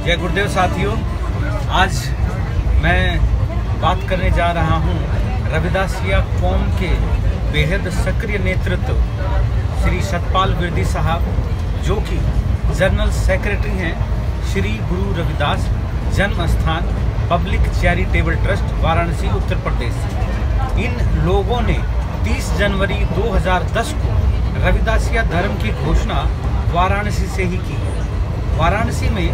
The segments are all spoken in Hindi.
जय गुरुदेव साथियों, आज मैं बात करने जा रहा हूँ रविदासिया कौम के बेहद सक्रिय नेतृत्व श्री सतपाल विरदी साहब, जो कि जनरल सेक्रेटरी हैं श्री गुरु रविदास जन्म स्थान public charitable trust Varanasi Uttar Pradesh. इन लोगों ने 30 जनवरी 2010 को रविदासिया धर्म की घोषणा वाराणसी से ही की। वाराणसी में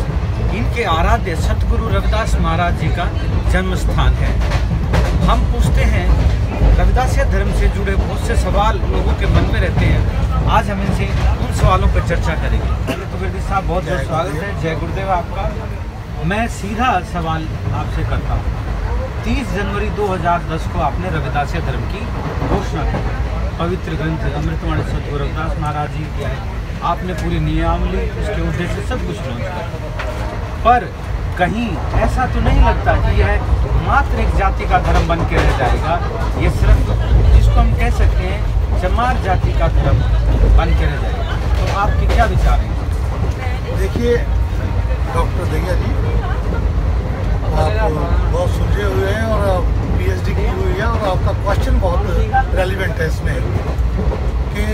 इनके आराध्य सतगुरु रविदास महाराज जी का जन्म स्थान है। हम पूछते हैं, रविदासिया धर्म से जुड़े बहुत से सवाल लोगों के मन में रहते हैं। आज हम इनसे उन सवालों पर चर्चा करेंगे। पहले तो विरदी साहब बहुत बहुत स्वागत है, जय गुरुदेव आपका। मैं सीधा सवाल आपसे करता हूँ। 30 जनवरी 2010 को आपने रविदासिया धर्म की घोषणा की। पवित्र ग्रंथ अमृतवाणी सतगुरु रविदास महाराज जी की है, आपने पूरी नियमावली, उसके उद्देश्य सब कुछ लॉन्च किया। पर कहीं ऐसा तो नहीं लगता कि यह मात्र एक जाति का धर्म बन के रह जाएगा? ये सिर्फ जिसको हम कह सकते हैं चमार जाति का धर्म बन के रह जाएगा। तो आपके क्या विचार हैं? देखिए डॉक्टर दैया जी, आप बहुत सुलझे हुए हैं और PhD की हुई है, और आपका क्वेश्चन बहुत रेलिवेंट है इसमें कि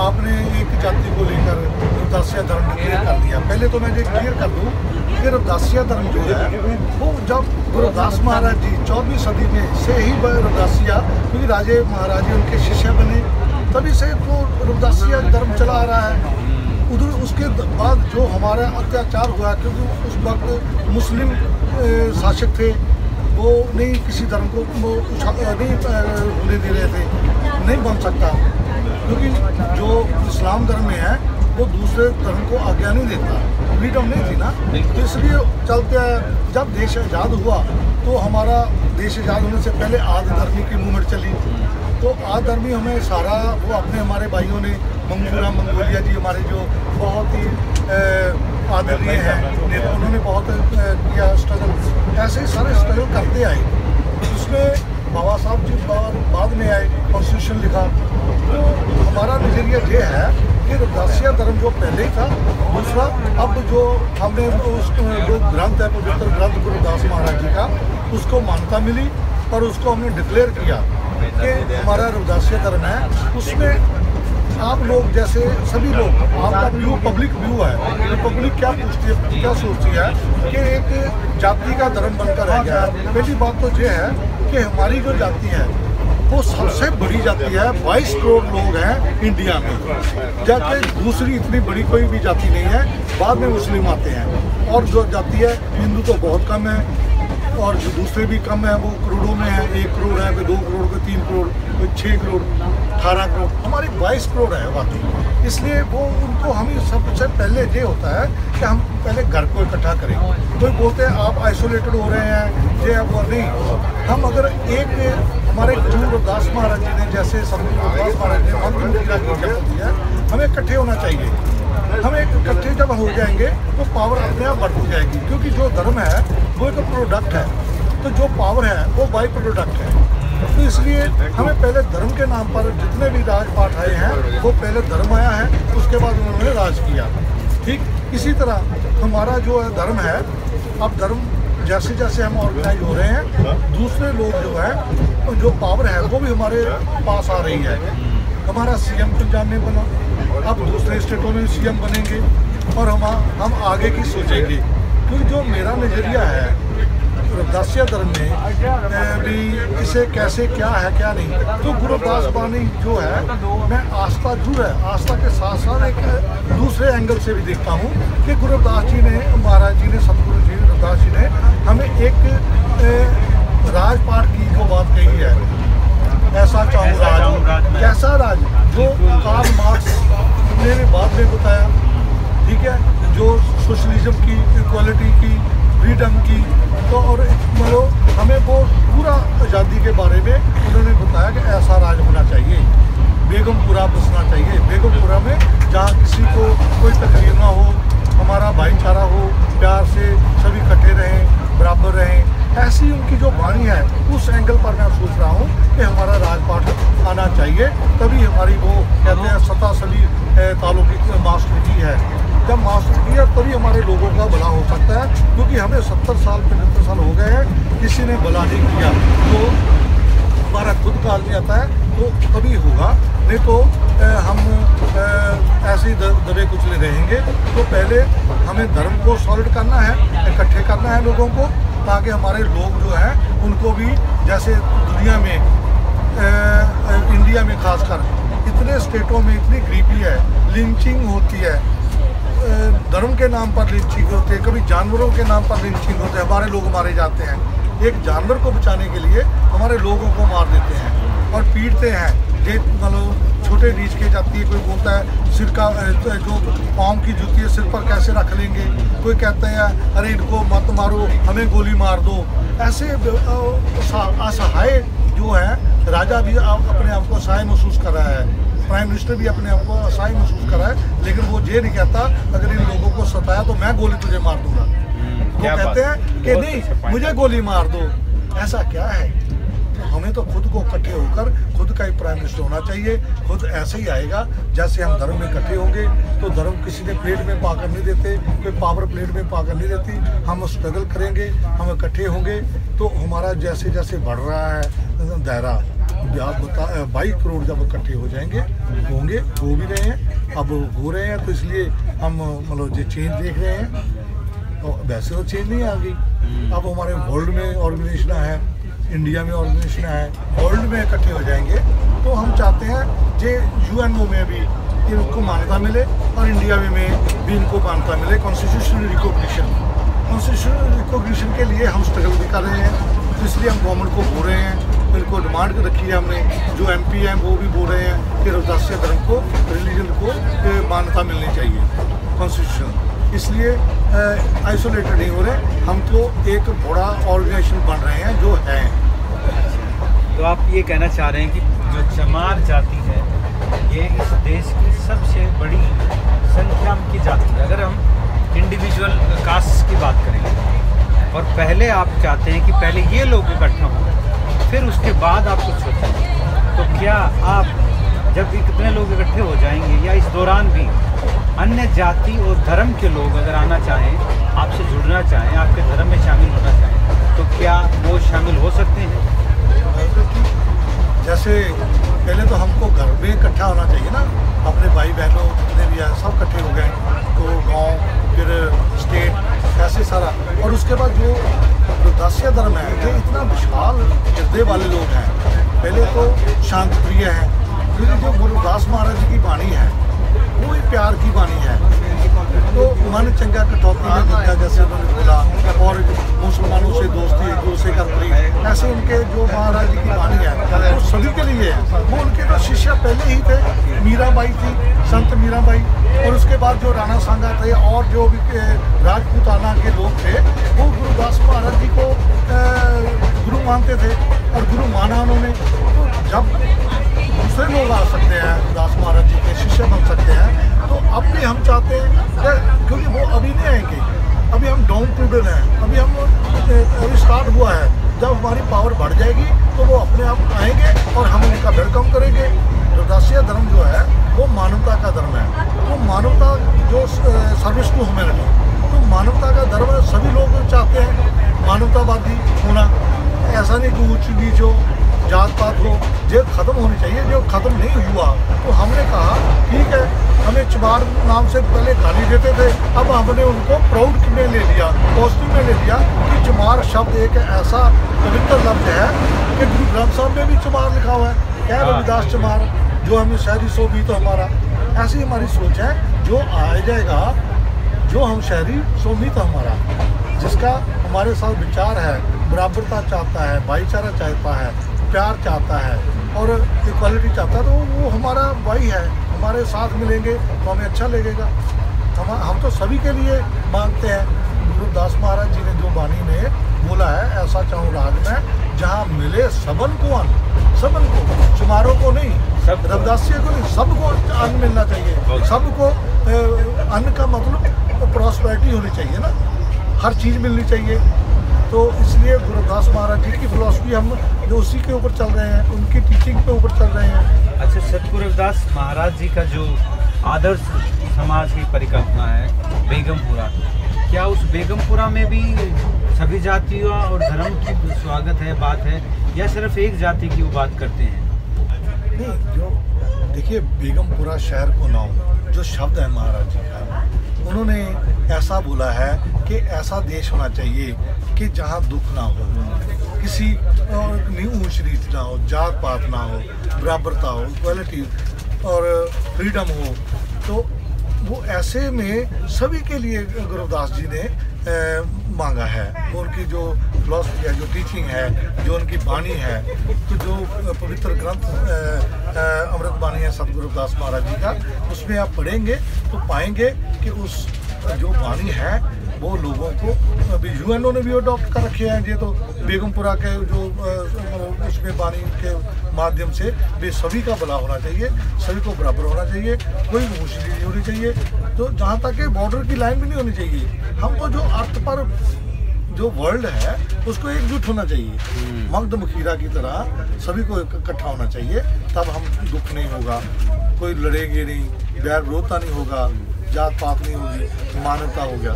आपने एक जाति को लेकर रविदासिया धर्म क्लियर कर दिया। पहले तो मैं ये क्लियर कर दूं कि रविदासिया धर्म जो है वो जब गुरुदास महाराज जी 14वीं सदी में से ही रविदासिया, क्योंकि राजे महाराज जी उनके शिष्य बने, तभी से तो रविदासिया धर्म चला आ रहा है। उधर उसके बाद जो हमारा अत्याचार हुआ, क्योंकि उस वक्त मुस्लिम शासक थे, वो नहीं किसी धर्म को वो नहीं होने दे रहे थे, नहीं बन सकता, क्योंकि जो इस्लाम धर्म में है वो दूसरे धर्म को आज्ञा नहीं देता, फ्रीडम नहीं थी ना। तो इसलिए चलते हैं, जब देश आज़ाद हुआ तो हमारा देश आज़ाद होने से पहले आद धर्मी की मूवमेंट चली। तो आद धर्मी हमें सारा वो अपने हमारे भाइयों ने, मंगोलिया जी हमारे जो बहुत ही आदरणीय हैं, उन्होंने बहुत किया स्ट्रगल, ऐसे ही सारे स्ट्रगल करते आए। उसमें बाबा साहब जी बाद में आए, कॉन्स्टिट्यूशन लिखा। तो हमारा नज़रिया ये है कि रविदासिया धर्म जो पहले ही था, दूसरा अब जो हमने उस जो ग्रंथ है, पवित्र ग्रंथ गुरुदास महाराज जी का, उसको मान्यता मिली और उसको हमने डिक्लेयर किया कि हमारा रविदासिया धर्म है। उसमें आप लोग जैसे सभी लोग, आपका व्यू पब्लिक व्यू है, पब्लिक क्या पूछती है, क्या सोचती है कि एक जाति का धर्म बनकर रह गया है। पहली बात तो ये है कि हमारी जो जाति है वो सबसे बड़ी जाति है, 22 करोड़ लोग हैं इंडिया में, जबकि दूसरी इतनी बड़ी कोई भी जाति नहीं है। बाद में मुस्लिम आते हैं, और जो जाति है हिंदू तो बहुत कम है, और जो दूसरे भी कम है वो करोड़ों में है। 1 करोड़ है, कोई 2 करोड़, कोई 3 करोड़, कोई 6 करोड़, 18 करोड़, हमारी 22 करोड़ है बाकी। इसलिए वो उनको हम सबसे पहले ये होता है कि हम पहले घर को इकट्ठा करें। कोई बोलते हैं आप आइसोलेटेड हो रहे हैं, ये अब नहीं। हम अगर एक हमारे गुरु रविदास महाराज जी ने, जैसे सतगुरु रविदास महाराज ने मंत्र की है, हमें इकट्ठे होना चाहिए। हमें इकट्ठे जब हो जाएंगे तो पावर अपने आप बढ़ती जाएगी, क्योंकि जो धर्म है वो एक प्रोडक्ट है, तो जो पावर है वो बाई प्रोडक्ट है। तो इसलिए हमें पहले धर्म के नाम पर जितने भी राजपाट आए हैं वो पहले धर्म आया है, उसके बाद उन्होंने राज किया। ठीक इसी तरह हमारा जो है धर्म है, अब धर्म जैसे जैसे हम ऑर्गेनाइज हो रहे हैं, दूसरे लोग जो है जो पावर है वो भी हमारे पास आ रही है। हमारा CM पंजाब में बना, अब दूसरे स्टेटों में CM बनेंगे, और हम आगे की सोचेंगे। क्योंकि जो मेरा नज़रिया है रविदासिया धर्म में भी, इसे कैसे क्या है क्या नहीं, तो गुरुदास बानी जो है, मैं आस्था जरूर है, आस्था के साथ साथ एक दूसरे एंगल से भी देखता हूँ कि गुरुदास जी ने, महाराज जी ने, सतगुरु जी रविदास जी ने हमें एक राजपाट की जो बात कही है, ऐसा चाहूँ राज, कैसा राज, जो कार्ल मार्क्स ने बाद में बताया, ठीक है, जो सोशलिज्म की, इक्वालिटी की, फ्रीडम की, तो और मतलब हमें वो पूरा आज़ादी के बारे में उन्होंने बताया कि ऐसा राज होना चाहिए, बेगमपुरा बसना चाहिए, बेगमपुरा में जहाँ किसी को कोई तकलीफ ना हो, हमारा भाईचारा हो, प्यार से सभी इकट्ठे रहें, बराबर रहें। ऐसी उनकी जो वाणी है, उस एंगल पर मैं सोच रहा हूँ कि हमारा राजपाट आना चाहिए, तभी हमारी वो कहते हैं सता सली तालों की मास्टर की है, जब मास्टर किया तभी हमारे लोगों का भला हो सकता है, क्योंकि हमें 70 साल 75 साल हो गए हैं, किसी ने भला नहीं किया। तो हमारा खुद का आदमी आता है तो तभी होगा, नहीं तो हम ऐसे ही दबे कुचले रहेंगे। तो पहले हमें धर्म को सॉलिड करना है, इकट्ठे करना है लोगों को, ताकि हमारे लोग जो हैं उनको भी, जैसे दुनिया में इंडिया में खासकर इतने स्टेटों में इतनी गरीबी है, लिंचिंग होती है, धर्म के नाम पर लिंचिंग होती है, कभी जानवरों के नाम पर लिंचिंग होती है, हमारे लोग मारे जाते हैं। एक जानवर को बचाने के लिए हमारे लोगों को मार देते हैं और पीटते हैं। ये मतलब छोटे रीच के जाती है, कोई बोलता है सिर का जो पाँव की जूती है सिर पर कैसे रख लेंगे, कोई कहता है अरे इनको मत मारो, हमें गोली मार दो। ऐसे असहाय जो है, राजा भी अपने आप को असहाय महसूस कर रहा है, प्राइम मिनिस्टर भी अपने आप को असहाय महसूस कर रहा है, लेकिन वो ये नहीं कहता अगर इन लोगों को सताया तो मैं गोली तुझे मार दूंगा। वो कहते हैं कि नहीं मुझे गोली मार दो। ऐसा क्या है? हमें तो खुद को इकट्ठे होकर खुद का ही प्राइम मिनिस्टर होना चाहिए। खुद ऐसे ही आएगा जैसे हम धर्म में इकट्ठे होंगे। तो धर्म किसी ने प्लेट में पाकर नहीं देते, कोई पावर प्लेट में पाकर नहीं देती। हम स्ट्रगल करेंगे, हम इकट्ठे होंगे तो हमारा जैसे जैसे बढ़ रहा है दायरा, आप बता 22 करोड़ जब इकट्ठे हो जाएंगे, होंगे, हो भी रहे हैं, अब हो रहे हैं। तो इसलिए हम मतलब जो चेंज देख रहे हैं, तो वैसे तो चेंज नहीं आ गई। अब हमारे वर्ल्ड में ऑर्गेनाइजेशन है, इंडिया में ऑर्गेनाइजेशन है, वर्ल्ड में इकट्ठे हो जाएंगे। तो हम चाहते हैं कि यूएनओ में भी इनको मान्यता मिले और इंडिया में भी इनको मान्यता मिले। कॉन्स्टिट्यूशनल रिकॉग्निशन के लिए हम स्ट्रगल भी कर रहे हैं, इसलिए हम गवर्नमेंट को बोल रहे हैं, इनको डिमांड रखी है हमने। जो MP हैं वो भी बोल रहे हैं कि रविदासिया धर्म को, रिलीजन को मान्यता मिलनी चाहिए कॉन्स्टिट्यूशन। इसलिए आइसोलेटेड नहीं हो रहे, हम तो एक बड़ा ऑर्गेनाइजेशन बन रहे हैं जो है। तो आप ये कहना चाह रहे हैं कि जो चमार जाति है ये इस देश की सबसे बड़ी संख्या की जाति है, अगर हम इंडिविजुअल कास्ट की बात करें। और पहले आप चाहते हैं कि पहले ये लोग इकट्ठा हों, फिर उसके बाद आप कुछ सोचें। तो क्या आप जब कितने लोग इकट्ठे हो जाएंगे या इस दौरान भी अन्य जाति और धर्म के लोग अगर आना चाहें, आपसे जुड़ना चाहें, आपके धर्म में शामिल होना चाहें, तो क्या वो शामिल हो सकते हैं? जैसे पहले तो हमको घर में इकट्ठा होना चाहिए ना, अपने भाई बहनों जितने भी हैं सब इकट्ठे हो गए, तो गांव फिर स्टेट ऐसे सारा। और उसके बाद जो रविदासिया धर्म है, ये इतना विशाल हृदय वाले लोग हैं। पहले तो शांत प्रिय हैं, क्योंकि जो गुरुदास महाराज जी की वाणी है वो ही प्यार की वाणी है। तो मन चंगा कटौती में दिखा, जैसे उन्होंने बोला, और मुसलमानों से दोस्ती एक दूसरे का प्रेम, ऐसे उनके जो महाराज जी की वाणी है वो सभी के लिए है। वो उनके जो शिष्य पहले ही थे, मीराबाई थी, संत मीराबाई, और उसके बाद जो राणा सांगा थे और जो भी राजपूताना के लोग थे, वो गुरुदास महाराज जी को गुरु मानते थे और गुरु माना उन्होंने। तो जब दूसरे लोग आ सकते हैं, दास महाराज जी के शिष्य बन सकते हैं, तो अब भी हम चाहते हैं, क्योंकि वो अभी नहीं आएंगे, अभी हम डाउन टूडन हैं, अभी स्टार्ट हुआ है। जब हमारी पावर बढ़ जाएगी तो वो अपने आप आएंगे और हम उनका वेलकम करेंगे। रविदासिया धर्म जो है वो मानवता का धर्म है, वो मानवता जो सर्विस टू ह्यूमैनिटी, तो मानवता का धर्म है। सभी लोग चाहते हैं मानवतावादी होना, ऐसा नहीं कि ऊंच नीच हो, जात पात हो, ये खत्म होनी चाहिए। जो खत्म नहीं हुआ तो हमने कहा ठीक है, हमें चमार नाम से पहले गाली देते थे, अब हमने उनको प्राउड में ले लिया, पॉजिटिव में ले लिया कि चमार शब्द एक ऐसा पवित्र लफ्ज है कि गुरु ग्रंथ साहब में भी चमार लिखा हुआ है, क्या रविदास चमार, जो हमें शहरी सो भी तो हमारा। ऐसी हमारी सोच है, जो आ जाएगा, जो हम शहरी सो भी तो हमारा, जिसका हमारे साथ विचार है, बराबरता चाहता है, भाईचारा चाहता है, प्यार चाहता है और इक्वालिटी चाहता है, तो वो हमारा भाई है। हमारे साथ मिलेंगे तो हमें अच्छा लगेगा। हम तो सभी के लिए मांगते हैं। गुरुदास महाराज जी ने जो वाणी में बोला है, ऐसा चाहूँ राग में जहाँ मिले सबन को अन्न, सबन को, चमारों को नहीं, रविदासिया को नहीं, सबको अन्न मिलना चाहिए। सबको अन्न का मतलब प्रॉस्पेरिटी होनी चाहिए ना, हर चीज़ मिलनी चाहिए। तो इसलिए गुरुदास महाराज जी की फिलॉसफी हम जो उसी के ऊपर चल रहे हैं, उनकी टीचिंग के ऊपर चल रहे हैं। अच्छा, सतगुरु रविदास महाराज जी का जो आदर्श समाज की परिकल्पना है बेगमपुरा। क्या उस बेगमपुरा में भी सभी जातियों और धर्म की स्वागत है, बात है, या सिर्फ एक जाति की वो बात करते हैं? नहीं, जो देखिए बेगमपुरा शहर को नाम जो शब्द है महाराज जी का, उन्होंने ऐसा बोला है कि ऐसा देश होना चाहिए कि जहाँ दुख ना हो, किसी ऊंच नीच ना हो, जात पात ना हो, बराबरता हो, इक्वालिटी और फ्रीडम हो। तो वो ऐसे में सभी के लिए गुरुदास जी ने मांगा है। उनकी जो फिलॉसफी है, जो टीचिंग है, जो उनकी वाणी है, तो जो पवित्र ग्रंथ अमृत वाणी है सतगुरुदास महाराज जी का, उसमें आप पढ़ेंगे तो पाएंगे कि उस जो वाणी है वो लोगों को अभी यूएनओ ने भी अडॉप्ट कर रखे हैं। ये तो बेगमपुरा के जो उसमें वाणी के माध्यम से वे सभी का भला होना चाहिए, सभी को बराबर होना चाहिए, कोई मुश्किल नहीं होनी चाहिए। तो जहाँ तक बॉर्डर की लाइन भी नहीं होनी चाहिए। हम तो जो अर्थ पर जो वर्ल्ड है उसको एकजुट होना चाहिए, मगध मखीरा की तरह सभी को इकट्ठा होना चाहिए, तब हम दुख नहीं होगा, कोई लड़ेंगे नहीं, बैर विरोधता नहीं होगा, जात पात नहीं होगी, मानवता हो गया।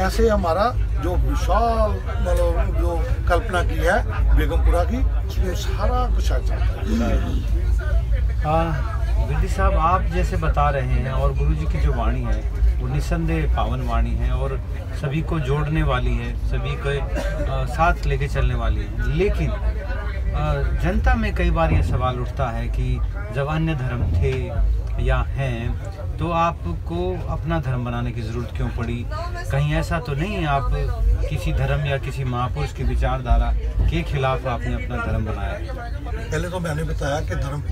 ऐसे हमारा जो विशाल मतलब जो कल्पना की है बेगमपुरा की, उसमें सारा कुछ अच्छा है। विधि साहब, आप जैसे बता रहे हैं और गुरु जी की जो वाणी है वो निस्संदेह पावन वाणी है और सभी को जोड़ने वाली है, सभी को साथ लेके चलने वाली है। लेकिन जनता में कई बार ये सवाल उठता है कि जब अन्य धर्म थे या हैं तो आपको अपना धर्म बनाने की ज़रूरत क्यों पड़ी? कहीं ऐसा तो नहीं है आप किसी धर्म या किसी महापुरुष की विचारधारा के खिलाफ आपने अपना धर्म बनाया? पहले तो मैंने बताया कि धर्म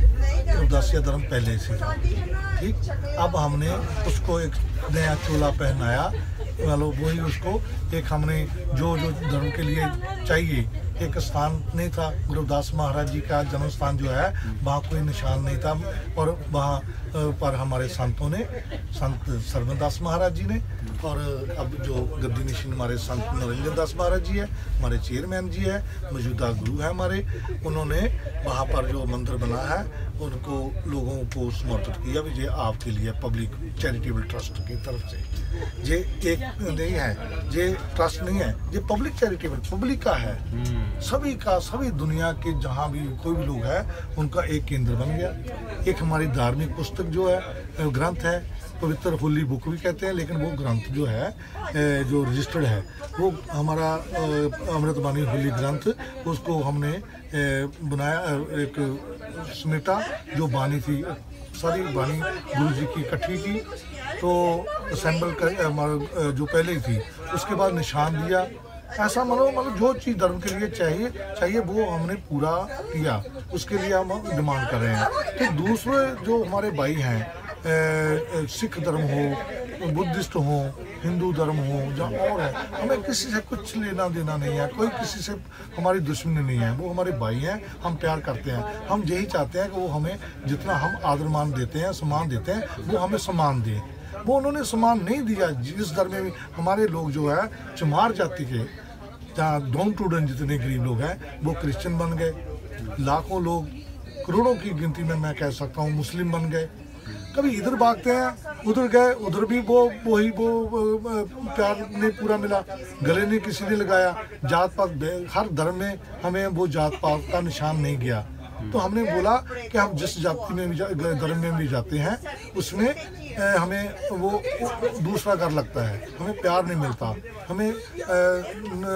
उदासीय धर्म पहले से था, ठीक। अब हमने उसको एक नया चोला पहनाया, मतलब वही उसको एक हमने जो धर्म के लिए चाहिए, एक स्थान नहीं था। गुरुदास महाराज जी का जन्म स्थान जो है वहाँ कोई निशान नहीं था, और वहाँ पर हमारे संतों ने, संत सर्वदास महाराज जी ने, और अब जो गद्दी निशीन हमारे संत नरेंद्र दास महाराज जी है, हमारे चेयरमैन जी है, मौजूदा गुरु है हमारे, उन्होंने वहाँ पर जो मंदिर बना है उनको लोगों को समर्पित किया भी, ये आपके लिए पब्लिक चैरिटेबल ट्रस्ट की तरफ से। ये एक नहीं है, ये ट्रस्ट नहीं है, ये पब्लिक चैरिटेबल पब्लिक का है, सभी का, सभी दुनिया के जहाँ भी कोई भी लोग है उनका एक केंद्र बन गया। एक हमारी धार्मिक पुस्तक जो है, ग्रंथ है, पवित्र होली बुक भी कहते हैं, लेकिन वो ग्रंथ जो है जो रजिस्टर्ड है वो हमारा अमृतवाणी होली ग्रंथ, उसको हमने बनाया, एक समेटा जो बानी थी, सारी बानी गुरु जी की इकट्ठी की, तो असेंबल कर हमारा जो पहले ही थी, उसके बाद निशान दिया। ऐसा मतलब जो चीज़ धर्म के लिए चाहिए वो हमने पूरा किया, उसके लिए हम डिमांड कर रहे हैं कि दूसरे जो हमारे भाई हैं, सिख धर्म हो, बुद्धिस्ट हो, हिंदू धर्म हो, जहाँ और है, हमें किसी से कुछ लेना देना नहीं है, कोई किसी से हमारी दुश्मनी नहीं है, वो हमारे भाई हैं, हम प्यार करते हैं। हम यही चाहते हैं कि वो हमें जितना हम आदर मान देते हैं, सम्मान देते हैं, वो हमें सम्मान दें। वो उन्होंने सम्मान नहीं दिया। जिस धर्म में हमारे लोग जो है चमार जाति के, जहाँ डाउन टूडन जितने गरीब लोग हैं वो क्रिश्चियन बन गए, लाखों लोग, करोड़ों की गिनती में मैं कह सकता हूँ मुस्लिम बन गए। कभी इधर भागते हैं, उधर गए, उधर भी वो प्यार नहीं पूरा मिला, गले नहीं किसी ने लगाया, जात पात हर धर्म में हमें वो जात पात का निशान नहीं गया। तो हमने बोला कि हम जिस जाति में भी धर्म में भी जाते हैं उसमें हमें वो दूसरा कर लगता है, हमें प्यार नहीं मिलता, हमें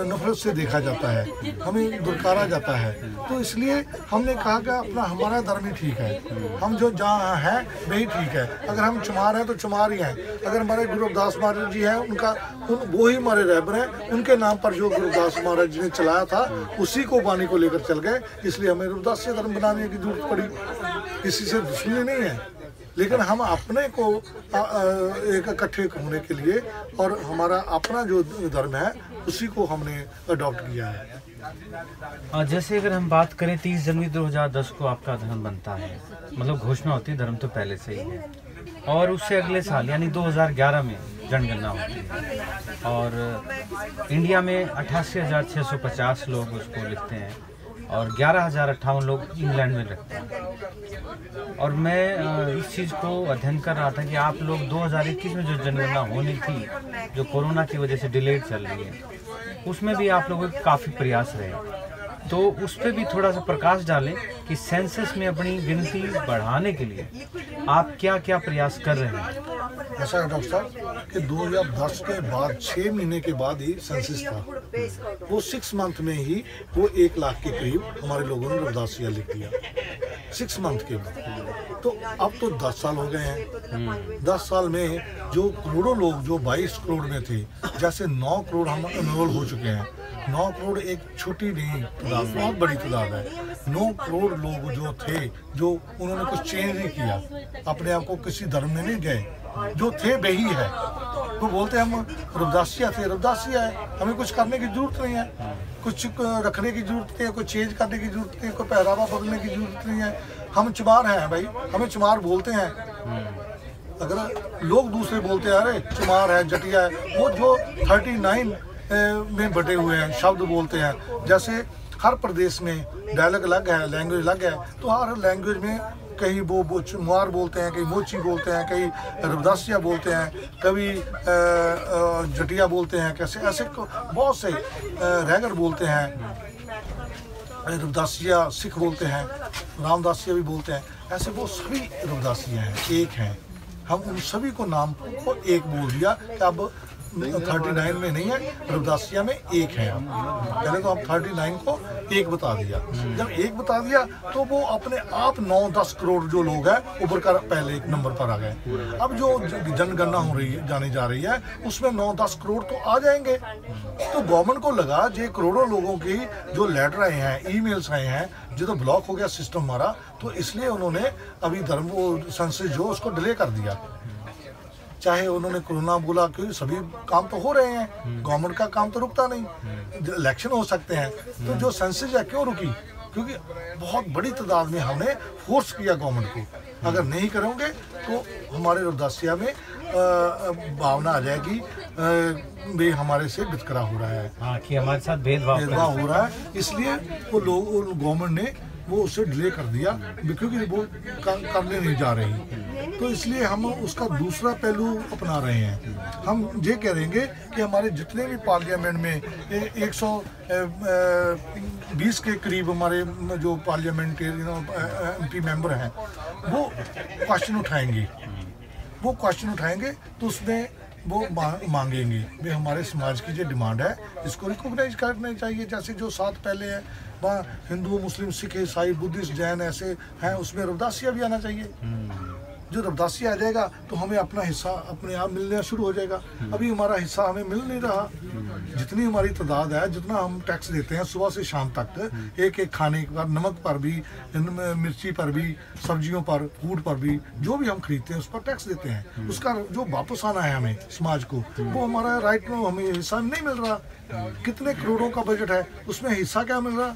नफरत से देखा जाता है, हमें दुरकारा जाता है। तो इसलिए हमने कहा कि अपना हमारा धर्म ही ठीक है, हम जो जहाँ हैं वही ठीक है। अगर हम चमार हैं तो चमार ही हैं, अगर हमारे गुरुदास महाराज जी हैं उनका वो ही हमारे रहबर हैं, उनके नाम पर जो गुरुदास महाराज जी ने चलाया था उसी को वाणी को लेकर चल गए, इसलिए हमें गुरुदास से धर्म बनाने की जरूरत पड़ी। किसी से दुश्मनी नहीं है, लेकिन हम अपने को एक इकट्ठे होने के लिए और हमारा अपना जो धर्म है उसी को हमने अडॉप्ट किया है। जैसे अगर हम बात करें 30 जनवरी 2010 को आपका धर्म बनता है, मतलब घोषणा होती है, धर्म तो पहले से ही है, और उससे अगले साल यानी 2011 में जनगणना होती है और इंडिया में 88,650 लोग उसको लिखते हैं और 11,058 लोग इंग्लैंड में रखते हैं। और मैं इस चीज़ को अध्ययन कर रहा था कि आप लोग 2021 में जो जनगणना होनी थी, जो कोरोना की वजह से डिलेड चल रही है, उसमें भी आप लोगों के काफ़ी प्रयास रहे। तो उस पर भी थोड़ा सा प्रकाश डालें कि सेंसस में अपनी गिनती बढ़ाने के लिए आप क्या क्या प्रयास कर रहे हैं। ऐसा है डॉक्टर साहब कि 2010 के बाद 6 महीने के बाद ही सेंसस था। वो 6 मंथ में ही वो 1 लाख के करीब हमारे लोगों ने रविदासिया लिख दिया 6 मंथ के बाद। तो अब तो 10 साल हो गए हैं। 10 साल में जो करोड़ों लोग जो 22 करोड़ में थे, जैसे 9 करोड़ हम एनरोल हो चुके हैं। 9 करोड़ एक छोटी नहीं तादाद, बहुत बड़ी तादाद है। 9 करोड़ लोग जो थे, जो उन्होंने कुछ चेंज नहीं किया, अपने आप को किसी धर्म में नहीं गए, जो थे वही है। वो बोलते हैं हम रविदासिया थे, रविदासिया है, हमें कुछ करने की जरूरत नहीं है, कुछ रखने की जरूरत नहीं है, कुछ चेंज करने की जरूरत नहीं है, कोई पहरावा बदलने की जरूरत नहीं है। हम चमार हैं भाई, हमें चमार बोलते हैं। अगर लोग दूसरे बोलते हैं अरे चमार है, जटिया है, वो जो 39 में बटे हुए हैं शब्द बोलते हैं। जैसे हर प्रदेश में डायलॉग अलग है, लैंग्वेज अलग है, तो हर लैंग्वेज में कहीं वो चमार बोलते हैं, कहीं मोची बोलते हैं, कहीं रविदासिया बोलते हैं, कभी जटिया बोलते हैं, कैसे ऐसे बहुत से रैगर बोलते हैं, रविदासिया सिख बोलते हैं, रामदासिया भी बोलते हैं। ऐसे वो सभी रविदासिया हैं, एक हैं। हम उन सभी को नाम को एक बोल दिया कि अब 39 में नहीं है, रविदासिया में एक है। पहले तो हम 39 को एक बता दिया। जब एक बता दिया तो वो अपने आप 9-10 करोड़ जो लोग हैं उभर कर पहले एक नंबर पर आ गए। अब जो जनगणना हो रही है, जाने जा रही है, उसमें 9-10 करोड़ तो आ जाएंगे। तो गवर्नमेंट को लगा जे करोड़ों लोगों की जो लेटर आए हैं, ईमेल्स आए हैं, जो तो ब्लॉक हो गया सिस्टम हमारा, तो इसलिए उन्होंने अभी धर्म सेंसस जो उसको डिले कर दिया। चाहे उन्होंने कोरोना बोला कि सभी काम तो हो रहे हैं, गवर्नमेंट का काम तो रुकता नहीं, इलेक्शन हो सकते हैं, तो जो सेंसस है क्यों रुकी? क्योंकि बहुत बड़ी तादाद में हमने फोर्स किया गवर्नमेंट को। अगर नहीं करोगे तो हमारे रविदासिया में भावना आ जाएगी वे हमारे से वितकरा हो रहा है। हाँ, कि हमारे साथ भेदभाव हो रहा है। इसलिए वो लोग गवर्नमेंट ने वो उसे डिले कर दिया, क्योंकि वो करने नहीं जा रही। तो इसलिए हम उसका दूसरा पहलू अपना रहे हैं। हम ये कहेंगे कि हमारे जितने भी पार्लियामेंट में 120 के करीब हमारे जो पार्लियामेंटेरियन MP मेंबर हैं, वो क्वेश्चन उठाएंगे तो उसमें वो मांगेंगे भाई हमारे समाज की जो डिमांड है इसको रिकॉग्नाइज करना चाहिए। जैसे जो 7 पहले है, वहाँ हिंदू, मुस्लिम, सिख, ईसाई, बुद्धिस्ट, जैन ऐसे हैं, उसमें रविदासिया भी आना चाहिए। जो रविदासिया आ जाएगा तो हमें अपना हिस्सा अपने आप मिलना शुरू हो जाएगा। अभी हमारा हिस्सा हमें मिल नहीं रहा। जितनी हमारी तादाद है, जितना हम टैक्स देते हैं सुबह से शाम तक, एक खाने पर, नमक पर भी, मिर्ची पर भी, सब्जियों पर, फूड पर भी, जो भी हम खरीदते हैं उस पर टैक्स देते हैं। उसका जो वापस आना है हमें समाज को, वो हमारा राइट में हमें हिस्सा नहीं मिल रहा। कितने करोड़ों का बजट है, उसमें हिस्सा क्या मिल रहा?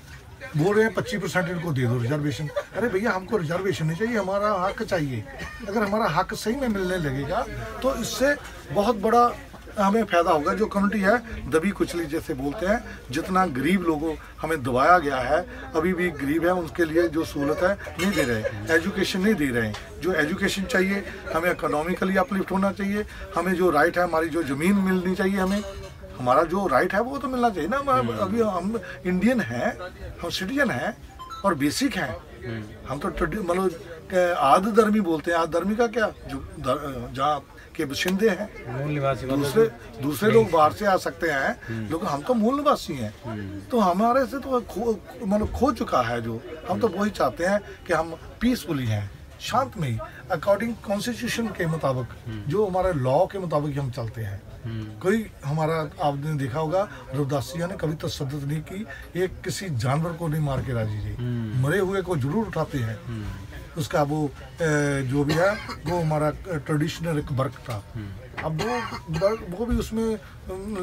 बोल रहे हैं 25% इनको दे दो रिजर्वेशन। अरे भैया, हमको रिजर्वेशन नहीं चाहिए, हमारा हक चाहिए। अगर हमारा हक सही में मिलने लगेगा तो इससे बहुत बड़ा हमें फायदा होगा। जो कम्युनिटी है दबी कुचली जैसे बोलते हैं, जितना गरीब लोगों हमें दबाया गया है, अभी भी गरीब है, उनके लिए जो सहूलत है नहीं दे रहे, एजुकेशन नहीं दे रहे हैं। जो एजुकेशन चाहिए हमें, इकोनॉमिकली अपलिफ्ट होना चाहिए, हमें जो राइट है, हमारी जो ज़मीन मिलनी चाहिए, हमें हमारा जो राइट है वो तो मिलना चाहिए ना। अभी हम इंडियन हैं, हम सिटीजन हैं और बेसिक हैं। हम तो मतलब आद धर्मी बोलते हैं। आद धर्मी का क्या, जो जहाँ के बशिंदे हैं, दूसरे लोग बाहर से आ सकते हैं, लेकिन हम तो मूल निवासी हैं। तो हमारे से तो मतलब खो चुका है। जो हम तो वही चाहते हैं कि हम पीसफुली हैं, शांत में ही, अकॉर्डिंग कॉन्स्टिट्यूशन के मुताबिक, जो हमारे लॉ के मुताबिक हम चलते हैं। कोई हमारा, आपने देखा होगा, रविदासिया ने कभी तशद्दुद नहीं की, एक किसी जानवर को नहीं मार के राजी जी, मरे हुए को जरूर उठाते हैं। उसका वो जो भी है वो हमारा ट्रेडिशनल एक वर्क था। अब वो भी उसमें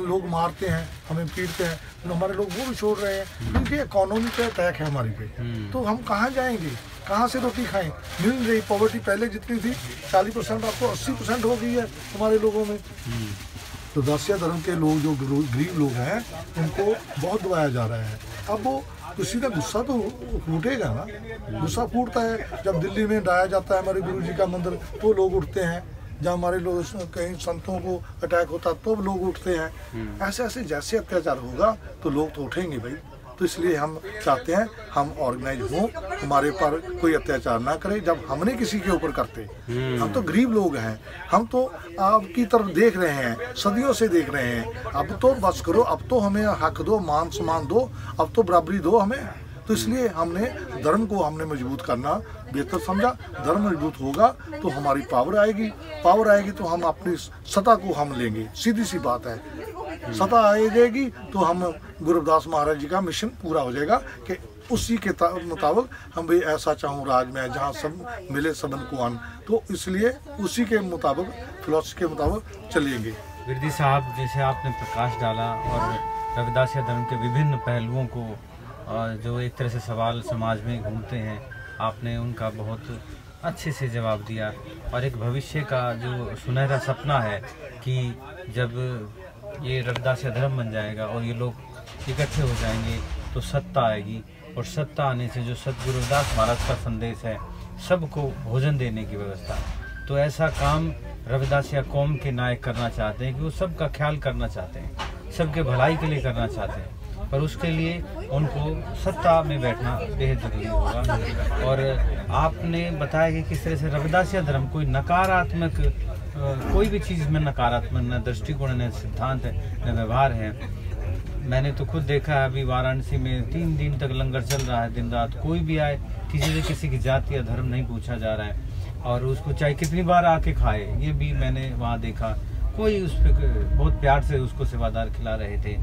लोग मारते हैं, हमें पीटते हैं, तो हमारे लोग वो भी छोड़ रहे हैं, क्योंकि इकोनॉमी का अटैक है हमारी पे। तो हम कहाँ जाएंगे, कहाँ से रोटी खाएं? मिल रही पॉवर्टी पहले जितनी थी 40%, आपको 80% हो गई है हमारे लोगों में। तो रविदासिया धर्म के लोग, जो गरीब लोग हैं, उनको बहुत दबाया जा रहा है। अब वो किसी का गुस्सा तो फूटेगा ना। गुस्सा फूटता है जब दिल्ली में ढाया जाता है हमारे गुरु जी का मंदिर, तो लोग उठते हैं। जब हमारे लोग कहीं संतों को अटैक होता तो लोग उठते हैं। ऐसे ऐसे जैसे अत्याचार होगा तो लोग तो उठेंगे भाई। तो इसलिए हम चाहते हैं हम ऑर्गेनाइज हों, हमारे पर कोई अत्याचार ना करे जब हमने किसी के ऊपर करते। हम तो गरीब लोग हैं, हम तो आपकी तरफ देख रहे हैं, सदियों से देख रहे हैं। अब तो बस करो, अब तो हमें हक दो, मान सम्मान दो, अब तो बराबरी दो हमें। तो इसलिए हमने धर्म को हमने मजबूत करना बेहतर समझा। धर्म मजबूत होगा तो हमारी पावर आएगी, पावर आएगी तो हम अपनी सत्ता को हम लेंगे। सीधी सी बात है, सत्ता आ जाएगी तो हम गुरु रविदास महाराज जी का मिशन पूरा हो जाएगा कि उसी के मुताबिक हम भी ऐसा चाहूँ राज में जहाँ सब मिले सबन को अन्न। तो इसलिए उसी के मुताबिक फिलॉसफी के मुताबिक चलेंगे। विरदी साहब, जैसे आपने प्रकाश डाला और रविदासिया धर्म के विभिन्न पहलुओं को जो एक तरह से सवाल समाज में घूमते हैं, आपने उनका बहुत अच्छे से जवाब दिया। और एक भविष्य का जो सुनहरा सपना है कि जब ये रविदासिया धर्म बन जाएगा और ये लोग इकट्ठे हो जाएंगे तो सत्ता आएगी, और सत्ता आने से जो सतगुरु रविदास महाराज का संदेश है सबको भोजन देने की व्यवस्था, तो ऐसा काम रविदासिया कौम के नायक करना चाहते हैं कि वो सबका ख्याल करना चाहते हैं, सबके भलाई के लिए करना चाहते हैं। पर उसके लिए उनको सत्ता में बैठना बेहद जरूरी होगा। और आपने बताया कि किस तरह से रविदासिया धर्म कोई नकारात्मक, कोई भी चीज़ में नकारात्मक न दृष्टिकोण, न सिद्धांत है, न व्यवहार है। मैंने तो खुद देखा है, अभी वाराणसी में 3 दिन तक लंगर चल रहा है, दिन रात कोई भी आए, किसी से किसी की जाति या धर्म नहीं पूछा जा रहा है, और उसको चाहे कितनी बार आके खाए, ये भी मैंने वहाँ देखा। कोई उस पर बहुत प्यार से उसको सेवादार खिला रहे थे।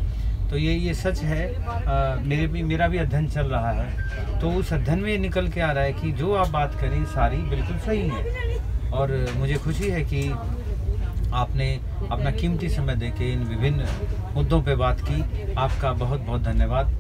तो ये सच है। मेरा भी अध्ययन चल रहा है, तो उस अध्ययन में निकल के आ रहा है कि जो आप बात करें सारी बिल्कुल सही है। और मुझे खुशी है कि आपने अपना कीमती समय देके इन विभिन्न मुद्दों पे बात की। आपका बहुत बहुत धन्यवाद।